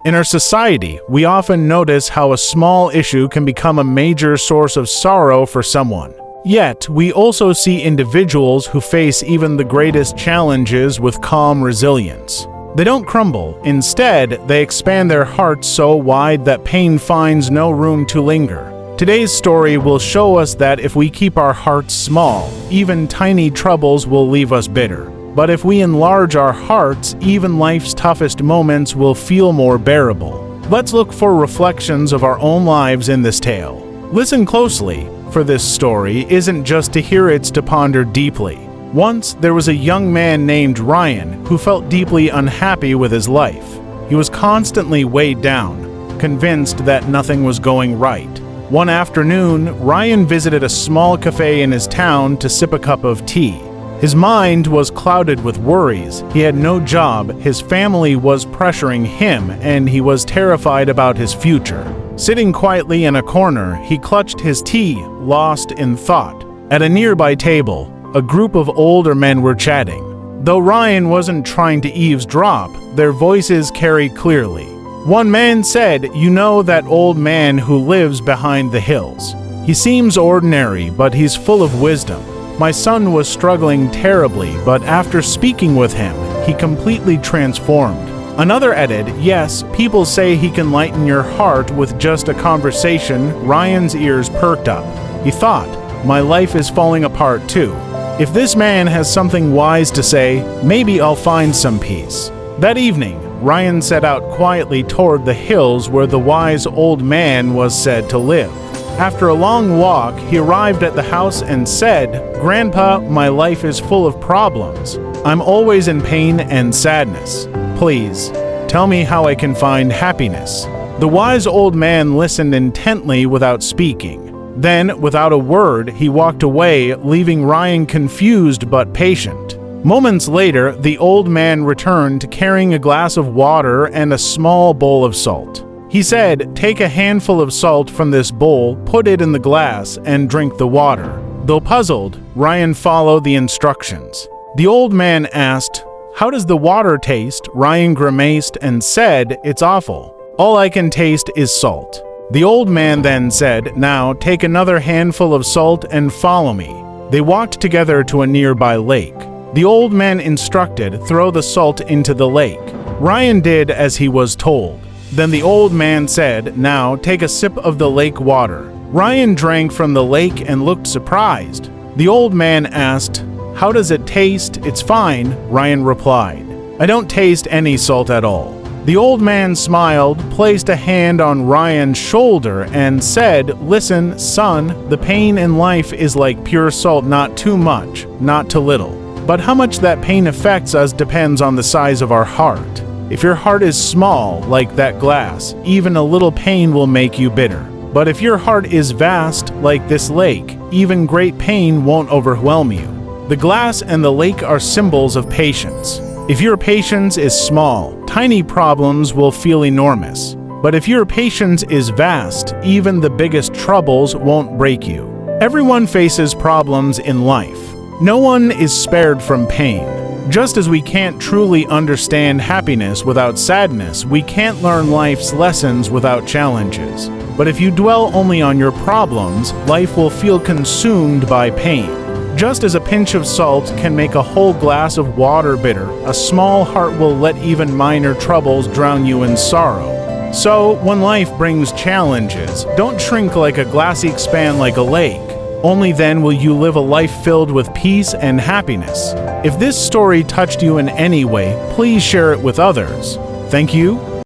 In our society, we often notice how a small issue can become a major source of sorrow for someone. Yet, we also see individuals who face even the greatest challenges with calm resilience. They don't crumble. Instead, they expand their hearts so wide that pain finds no room to linger. Today's story will show us that if we keep our hearts small, even tiny troubles will leave us bitter. But if we enlarge our hearts, even life's toughest moments will feel more bearable. Let's look for reflections of our own lives in this tale. Listen closely, for this story isn't just to hear, it's to ponder deeply. Once, there was a young man named Ryan who felt deeply unhappy with his life. He was constantly weighed down, convinced that nothing was going right. One afternoon, Ryan visited a small cafe in his town to sip a cup of tea. His mind was clouded with worries. He had no job, his family was pressuring him, and he was terrified about his future. Sitting quietly in a corner, he clutched his tea, lost in thought. At a nearby table, a group of older men were chatting. Though Ryan wasn't trying to eavesdrop, their voices carried clearly. One man said, "You know that old man who lives behind the hills. He seems ordinary, but he's full of wisdom. My son was struggling terribly, but after speaking with him, he completely transformed." Another added, "Yes, people say he can lighten your heart with just a conversation." Ryan's ears perked up. He thought, "My life is falling apart too. If this man has something wise to say, maybe I'll find some peace." That evening, Ryan set out quietly toward the hills where the wise old man was said to live. After a long walk, he arrived at the house and said, "Grandpa, my life is full of problems. I'm always in pain and sadness. Please, tell me how I can find happiness." The wise old man listened intently without speaking. Then, without a word, he walked away, leaving Ryan confused but patient. Moments later, the old man returned carrying a glass of water and a small bowl of salt. He said, "Take a handful of salt from this bowl, put it in the glass, and drink the water." Though puzzled, Ryan followed the instructions. The old man asked, "How does the water taste?" Ryan grimaced and said, "It's awful. All I can taste is salt." The old man then said, "Now take another handful of salt and follow me." They walked together to a nearby lake. The old man instructed, "Throw the salt into the lake." Ryan did as he was told. Then the old man said, "Now take a sip of the lake water." Ryan drank from the lake and looked surprised. The old man asked, "How does it taste?" "It's fine," Ryan replied. "I don't taste any salt at all." The old man smiled, placed a hand on Ryan's shoulder, and said, "Listen, son, the pain in life is like pure salt, not too much, not too little. But how much that pain affects us depends on the size of our heart. If your heart is small, like that glass, even a little pain will make you bitter. But if your heart is vast, like this lake, even great pain won't overwhelm you." The glass and the lake are symbols of patience. If your patience is small, tiny problems will feel enormous. But if your patience is vast, even the biggest troubles won't break you. Everyone faces problems in life. No one is spared from pain. Just as we can't truly understand happiness without sadness, we can't learn life's lessons without challenges. But if you dwell only on your problems, life will feel consumed by pain. Just as a pinch of salt can make a whole glass of water bitter, a small heart will let even minor troubles drown you in sorrow. So, when life brings challenges, don't shrink like a glassy expand like a lake. Only then will you live a life filled with peace and happiness. If this story touched you in any way, please share it with others. Thank you